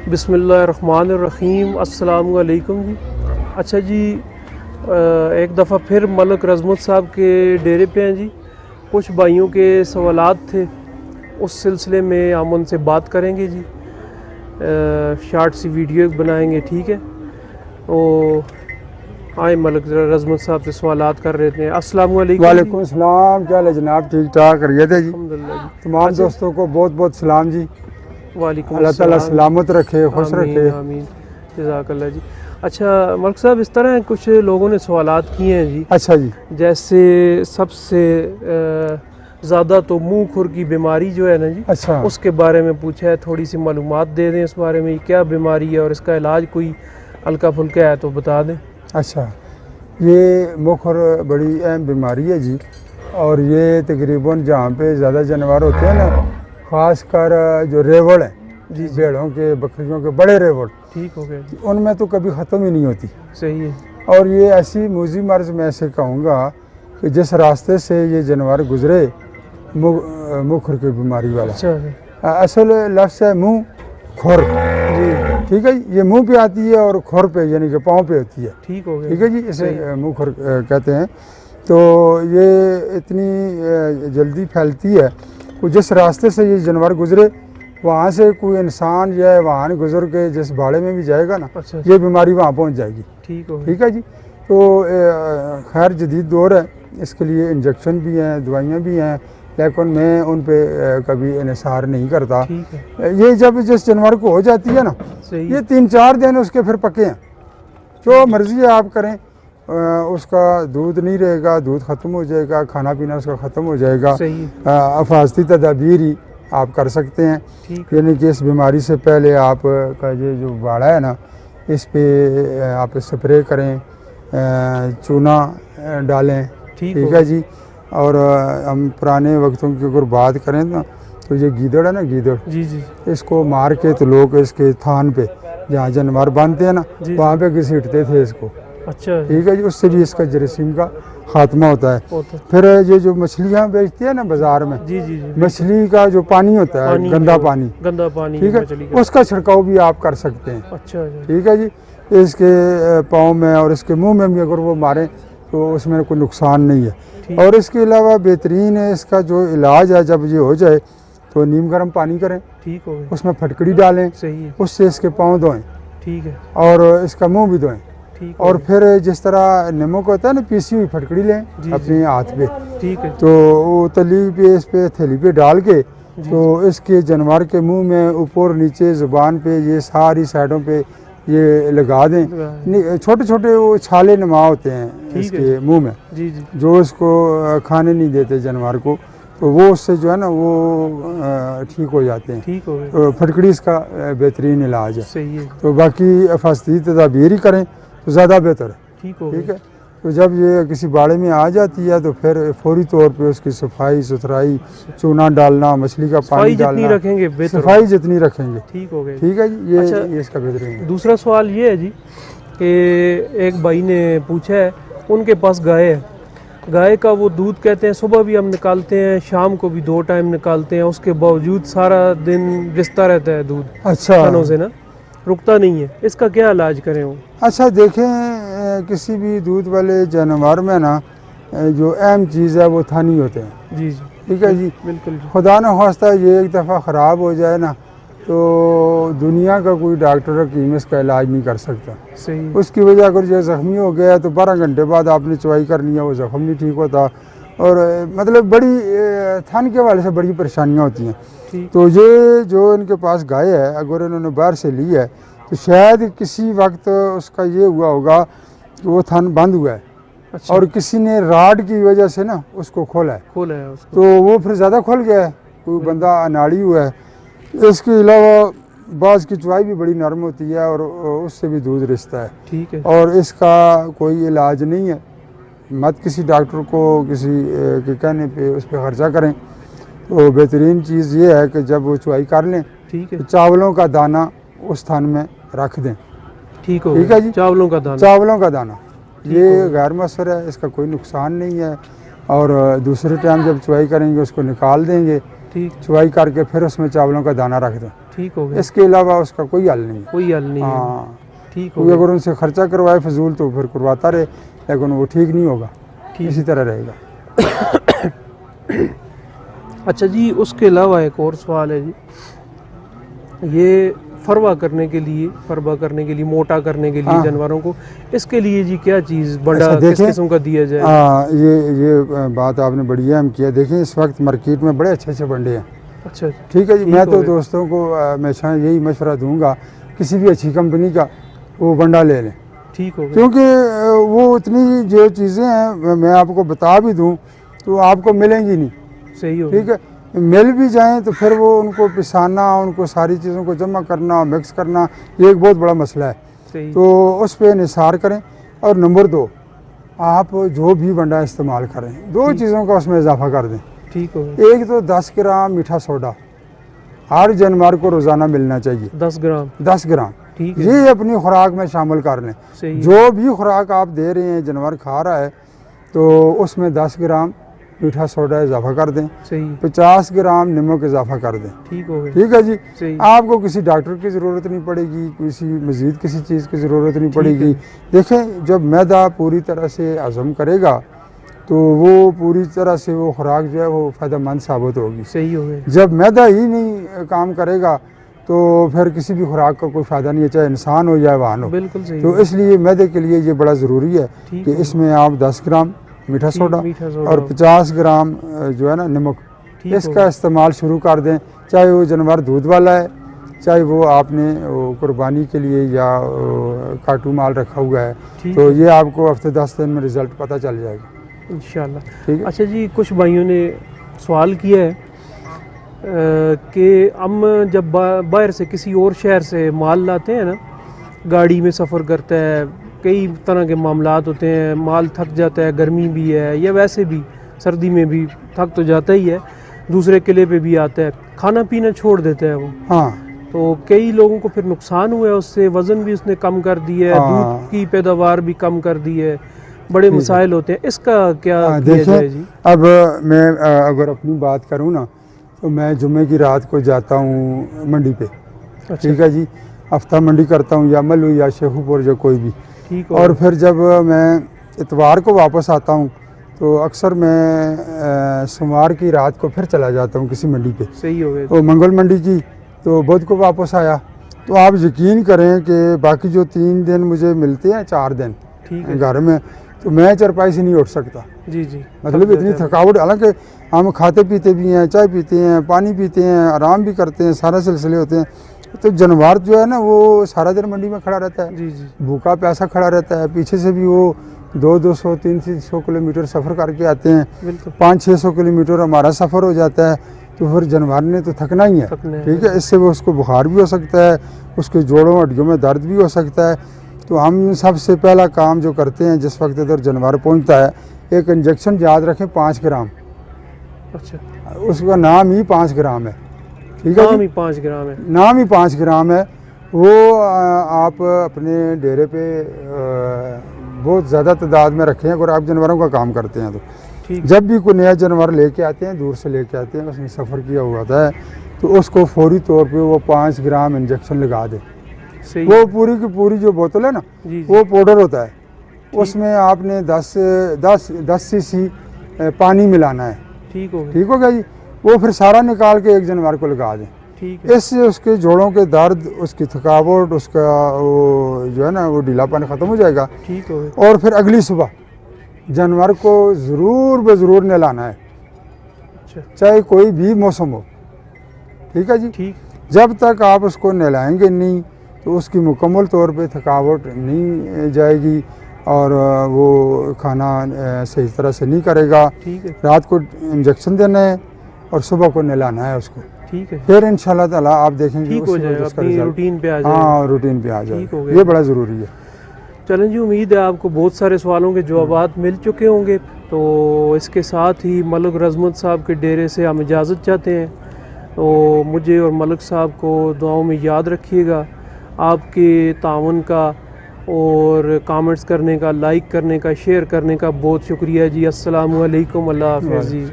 بسم اللہ الرحمن الرحیم۔ السلام علیکم جی۔ اچھا جی، ایک دفعہ پھر ملک رزمت صاحب کے ڈیرے پہ ہیں جی۔ کچھ بھائیوں کے سوالات تھے، اس سلسلے میں ہم ان سے بات کریں گے جی، شارٹ سی ویڈیو بنائیں گے، ٹھیک ہے؟ آئے ملک رزمت صاحب سے سوالات کر رہے تھے۔ السلام علیکم۔ وعلیکم السلام، کیا حال ہے جناب؟ ٹھیک ٹھاک خیریت ہے جی؟ الحمدللہ جی۔ تمام دوستوں کو بہت بہت سلام جی۔ وعلیکم اللہ تعالیٰ سلامت رکھے، خوش رکھے۔ آمین، جزاک اللہ جی۔ اچھا ملک صاحب، اس طرح کچھ لوگوں نے سوالات کیے ہیں جی، اچھا جی۔ جیسے سب سے زیادہ تو منہ کھر کی بیماری جو ہے نا جی، اچھا، اس کے بارے میں پوچھا ہے، تھوڑی سی معلومات دے دیں اس بارے میں، کیا بیماری ہے اور اس کا علاج کوئی ہلکا پھلکا ہے تو بتا دیں۔ اچھا، یہ مکھر بڑی اہم بیماری ہے جی، اور یہ تقریباً جہاں پہ زیادہ جانور ہوتے ہیں نا، خاص کر جو ریوڑ ہیں جی، بھیڑوں کے، بکریوں کے بڑے ریوڑ، ٹھیک ہو گیا جی، ان میں تو کبھی ختم ہی نہیں ہوتی۔ صحیح ہے۔ اور یہ ایسی موذی مرض میں ایسے کہوں گا کہ جس راستے سے یہ جانور گزرے، مکھر کی بیماری والا، اچھا، اصل لفظ ہے منہ کھر جی، ٹھیک ہے جی۔ یہ منہ پہ آتی ہے اور کھر پہ یعنی کہ پاؤں پہ ہوتی ہے، ٹھیک ہو گیا، ٹھیک ہے جی، اسے منہ کھر کہتے ہیں۔ تو یہ اتنی جلدی پھیلتی ہے کہ جس راستے سے یہ جانور گزرے، وہاں سے کوئی انسان یا واہن گزر کے جس باڑے میں بھی جائے گا نا، اچھا، یہ بیماری وہاں پہنچ جائے گی، ٹھیک ہو گیا، ٹھیک ہے جی۔ تو خیر جدید دور ہے، اس کے لیے انجیکشن بھی ہیں، دوائیاں بھی ہیں، لیکن میں ان پہ کبھی انحصار نہیں کرتا۔ ٹھیک ہے، یہ جب جس جانور کو ہو جاتی ہے نا، صحیح، یہ 3-4 دن اس کے پھر پکے ہیں، جو مرضی ہے آپ کریں، اس کا دودھ نہیں رہے گا، دودھ ختم ہو جائے گا، کھانا پینا اس کا ختم ہو جائے گا۔ صحیح، حفاظتی تدابیر ہی آپ کر سکتے ہیں، ٹھیک، یعنی کہ اس بیماری سے پہلے آپ کا یہ جو باڑا ہے نا، اس پہ آپ سپرے کریں، چونا ڈالیں، ٹھیک ہے جی۔ اور ہم پرانے وقتوں کی اگر بات کریں نا، تو یہ گیدڑ ہے نا، گیدڑ، جی جی، اس کو مار کے تو لوگ اس کے تھان پہ جہاں جانور باندھتے ہیں نا، جی، وہاں پہ گھسیٹتے تھے اس کو، اچھا، ٹھیک ہے جی۔ اس سے بھی اس کا جراثیم کا خاتمہ ہوتا ہے۔ ہوتا، پھر یہ جو مچھلیاں بیچتے ہیں نا بازار میں، جی جی جی، مچھلی کا جو پانی ہوتا ہے، گندا پانی، گندا پانی، ٹھیک مچھلی ہے، کا، اس کا چھڑکاؤ بھی آپ کر سکتے ہیں، اچھا، ٹھیک ہے جی۔ اس کے پاؤں میں اور اس کے منہ میں بھی اگر وہ ماریں تو اس میں کوئی نقصان نہیں ہے۔ اور اس کے علاوہ بہترین ہے اس کا جو علاج ہے، جب یہ ہو جائے تو نیم گرم پانی کریں، ٹھیک ہو گیا، اس میں پھٹکڑی ڈالیں، صحیح ہے، اس سے اس کے پاؤں دھوئیں ٹھیک ہے، اور اس کا منہ بھی دھوئیں، ٹھیک، اور پھر جس طرح نمک ہوتا ہے نا، پیسی ہوئی پھٹکڑی لیں جی، اپنے ہاتھ پہ، ٹھیک ہے، تو وہ تلی پہ اس پہ تھیلی پہ ڈال کے تو اس کے جانور کے منہ میں اوپر نیچے زبان پہ یہ ساری سائڈوں پہ یہ لگا دیں۔ چھوٹے چھوٹے وہ چھالے نما ہوتے ہیں اس کے منہ میں، جی جی، جو اس کو کھانے نہیں دیتے جانور کو، تو وہ اس سے جو ہے نا وہ ٹھیک ہو جاتے ہیں۔ ٹھیک ہو گیا، پھٹکڑی اس کا بہترین علاج ہے۔ صحیح ہے، تو باقی حفاظتی تدابیر ہی کریں تو زیادہ بہتر ہے، ٹھیک ہو ٹھیک گیا، ہے۔ تو جب یہ کسی باڑے میں آ جاتی ہے تو پھر فوری طور پہ اس کی صفائی ستھرائی، چونا ڈالنا، مچھلی کا پانی صفائی ڈالنا، جتنی رکھیں گے بہتر ہوگا، صفائی جتنی رکھیں گے، ٹھیک ہو گیا، ٹھیک ہے جی۔ اچھا، یہ اس کا بہترین ہے۔ دوسرا سوال یہ ہے جی کہ ایک بھائی نے پوچھا ہے، ان کے پاس گائے ہے، گائے کا وہ دودھ کہتے ہیں صبح بھی ہم نکالتے ہیں، شام کو بھی 2 ٹائم نکالتے ہیں، اس کے باوجود سارا دن رستا رہتا ہے دودھ، اچھا تھنوں سے نا، رکتا نہیں ہے، اس کا کیا علاج کریں وہ؟ اچھا، دیکھیں کسی بھی دودھ والے جانور میں نا جو اہم چیز ہے وہ تھن ہی ہوتے ہیں، جی جی، ٹھیک ہے جی۔ بالکل جی، خدا نہ خواستہ یہ ایک دفعہ خراب ہو جائے نا، تو دنیا کا کوئی ڈاکٹر حکیم اس کا علاج نہیں کر سکتا۔ صحیح، اس کی وجہ اگر یہ زخمی ہو گیا تو 12 گھنٹے بعد آپ نے چوائی کرنی ہے، وہ زخم نہیں ٹھیک ہوتا، اور مطلب بڑی تھن کے حوالے سے بڑی پریشانیاں ہوتی ہیں۔ ٹھیک، تو یہ جو ان کے پاس گائے ہے، اگر انہوں نے باہر سے لی ہے تو شاید کسی وقت اس کا یہ ہوا ہوگا کہ وہ تھن بند ہوا ہے، اچھا، اور کسی نے راڈ کی وجہ سے نا اس کو کھولا ہے، کھولا ہے اس کو، تو وہ پھر زیادہ کھل گیا ہے، کوئی بندہ اناڑی ہوا ہے۔ اس کے علاوہ بعض کی چوائی بھی بڑی نرم ہوتی ہے اور اس سے بھی دودھ رستا ہے، ٹھیک ہے، اور اس کا کوئی علاج نہیں ہے۔ مت کسی ڈاکٹر کو کسی کے کہنے پہ اس پہ خرچہ کریں۔ تو بہترین چیز یہ ہے کہ جب وہ چوائی کر لیں ٹھیک ہے، تو چاولوں کا دانہ اس تھن میں رکھ دیں، ٹھیک ہو ٹھیک گیا ہے جی۔ چاولوں کا دانہ، چاولوں کا دانہ یہ غیر مؤثر ہے، اس کا کوئی نقصان نہیں ہے، اور دوسرے ٹائم جب چوائی کریں گے اس کو نکال دیں گے، ٹھیک، چوائی کر کے پھر اس میں چاولوں کا دانہ رکھ دیں۔ ٹھیک ہو گیا, اس کے علاوہ اس کا کوئی حل نہیں. کوئی حل نہیں ہے. ہاں, ٹھیک ہو کوئی گیا. اگر ان سے خرچہ کروائے فضول تو پھر کرواتا رہے, لیکن وہ ٹھیک نہیں ہوگا, اسی طرح رہے گا. اچھا جی, اس کے علاوہ ایک اور سوال ہے جی, یہ فروا کرنے کے لیے موٹا کرنے کے لیے جانوروں کو, اس کے لیے جی کیا چیز بڑا کس قسم کا دیا جائے؟ یہ بات آپ نے بڑی اہم کیا. دیکھیں اس وقت مارکیٹ میں بڑے اچھے اچھے بنڈے ہیں. اچھا ٹھیک ہے جی, میں تو دوستوں کو ہمیشہ یہی مشورہ دوں گا کسی بھی اچھی کمپنی کا وہ بنڈا لے لیں. ٹھیک ہو گیا. کیونکہ وہ اتنی جو چیزیں ہیں میں آپ کو بتا بھی دوں تو آپ کو ملیں گی نہیں. صحیح ہو. ٹھیک ہے, مل بھی جائیں تو پھر وہ ان کو پسانا, ان کو ساری چیزوں کو جمع کرنا, مکس کرنا, یہ ایک بہت بڑا مسئلہ ہے. صحیح. تو اس پہ انحصار کریں. اور نمبر 2, آپ جو بھی بنڈا استعمال کریں 2 چیزوں کا اس میں اضافہ کر دیں. ٹھیک ہو گیا. ایک تو 10 گرام میٹھا سوڈا ہر جانور کو روزانہ ملنا چاہیے. 10 گرام ٹھیک ہے. یہ اپنی خوراک میں شامل کر لیں. صحیح. جو بھی خوراک آپ دے رہے ہیں جانور کھا رہا ہے تو اس میں 10 گرام میٹھا سوڈا اضافہ کر دیں. صحیح. 50 گرام نمک اضافہ کر دیں. ٹھیک ہو گیا. ٹھیک ہے جی. صحیح. آپ کو کسی ڈاکٹر کی ضرورت نہیں پڑے گی, مزید کسی چیز کی ضرورت نہیں پڑے گی. دیکھیں جب میدا پوری طرح سے ہضم کرے گا تو وہ پوری طرح سے وہ خوراک جو ہے وہ فائدہ مند ثابت ہوگی. صحیح ہو گیا. جب میدا ہی نہیں کام کرے گا تو پھر کسی بھی خوراک کا کوئی فائدہ نہیں ہے, چاہے انسان ہو یا حیوان ہو. بالکل صحیح. تو اس لیے میدے کے لیے یہ بڑا ضروری ہے کہ اس میں آپ 10 گرام میٹھا سوڈا اور 50 گرام جو ہے نا نمک, اس کا استعمال شروع کر دیں. چاہے وہ جانور دودھ والا ہے, چاہے وہ آپ نے قربانی کے لیے یا کاٹو مال رکھا ہوا ہے, تو یہ آپ کو ہفتے 10 دن میں رزلٹ پتہ چل جائے گا انشاءاللہ. ٹھیک ہے. اچھا جی, کچھ بھائیوں نے سوال کیا ہے کہ ہم جب باہر سے کسی اور شہر سے مال لاتے ہیں نا, گاڑی میں سفر کرتا ہے, کئی طرح کے معاملات ہوتے ہیں, مال تھک جاتا ہے, گرمی بھی ہے یا ویسے بھی سردی میں بھی تھک تو جاتا ہی ہے, دوسرے قلعے پہ بھی آتا ہے, کھانا پینا چھوڑ دیتا ہے وہ. ہاں, تو کئی لوگوں کو پھر نقصان ہوا ہے اس سے, وزن بھی اس نے کم کر دی ہے, دودھ کی پیداوار بھی کم کر دی ہے, بڑے مسائل ہوتے ہیں. اس کا کیا کیا جائے جی؟ اب میں اگر اپنی بات کروں نا تو میں جمعے کی رات کو جاتا ہوں منڈی پہ. ٹھیک ہے جی, ہفتہ منڈی کرتا ہوں یا ملو یا شیخو پور یا کوئی بھی. اور پھر جب میں اتوار کو واپس آتا ہوں تو اکثر میں سوموار کی رات کو پھر چلا جاتا ہوں کسی منڈی پہ. صحیح ہو گیا. تو منگل منڈی کی تو بدھ کو واپس آیا. تو آپ یقین کریں کہ باقی جو 3 دن مجھے ملتے ہیں 4 دن گھر میں, تو میں چرپائی سے نہیں اٹھ سکتا. جی جی. مطلب اتنی تھکاوٹ, حالانکہ ہم کھاتے پیتے بھی ہیں, چائے پیتے ہیں, پانی پیتے ہیں, آرام بھی کرتے ہیں, سارے سلسلے ہوتے ہیں. تو جانور جو ہے نا وہ سارا دن منڈی میں کھڑا رہتا ہے. جی جی. بھوکا پیاسا کھڑا رہتا ہے. پیچھے سے بھی وہ 200 300 کلومیٹر سفر کر کے آتے ہیں. 500-600 کلومیٹر ہمارا سفر ہو جاتا ہے. تو پھر جانور نے تو تھکنا ہی ہے. ٹھیک ہے, اس سے وہ اس کو بخار بھی ہو سکتا ہے, اس کے جوڑوں ہڈیوں میں درد بھی ہو سکتا ہے. تو ہم سب سے پہلا کام جو کرتے ہیں جس وقت ادھر جانور پہنچتا ہے, ایک انجیکشن یاد رکھیں 5 گرام. اچھا, اس کا نام ہی 5 گرام ہے. ٹھیک ہے, نام ہی 5 گرام ہے. نام ہی 5 گرام ہے. وہ آپ اپنے ڈیرے پہ بہت زیادہ تعداد میں رکھیں اگر آپ جانوروں کا کام کرتے ہیں. تو جب بھی کوئی نیا جانور لے کے آتے ہیں, دور سے لے کے آتے ہیں, اس نے سفر کیا ہوا ہوتا ہے, تو اس کو فوری طور پہ وہ 5 گرام انجیکشن لگا دیں. وہ پوری کی پوری جو بوتل ہے نا وہ پاؤڈر ہوتا ہے, اس میں آپ نے 10 cc پانی ملانا ہے. ٹھیک ہو گیا جی. وہ پھر سارا نکال کے ایک جانور کو لگا دیں. اس سے اس کے جوڑوں کے درد, اس کی تھکاوٹ, اس کا وہ جو ہے نا وہ ڈھیلا پن ختم ہو جائے گا. اور پھر اگلی صبح جانور کو ضرور نہلانا ہے, چاہے کوئی بھی موسم ہو. ٹھیک ہے جی. جب تک آپ اس کو نہلائیں گے نہیں تو اس کی مکمل طور پہ تھکاوٹ نہیں جائے گی اور وہ کھانا صحیح طرح سے نہیں کرے گا. رات کو انجیکشن دینا ہے اور صبح کو نہلانا ہے اس کو. پھر انشاءاللہ تعالیٰ آپ دیکھیں گے روٹین پہ آ جائے. ہاں, روٹین پہ آ جائے. یہ بڑا ضروری ہے. چلیں جی, امید ہے آپ کو بہت سارے سوالوں کے جوابات مل چکے ہوں گے. تو اس کے ساتھ ہی ملک رزمت صاحب کے ڈیرے سے ہم اجازت چاہتے ہیں. تو مجھے اور ملک صاحب کو دعاؤں میں یاد رکھیے گا. آپ کے تعاون کا اور کامنٹس کرنے کا, لائک کرنے کا, شیئر کرنے کا بہت شکریہ جی. السلام علیکم, اللہ حافظ جی.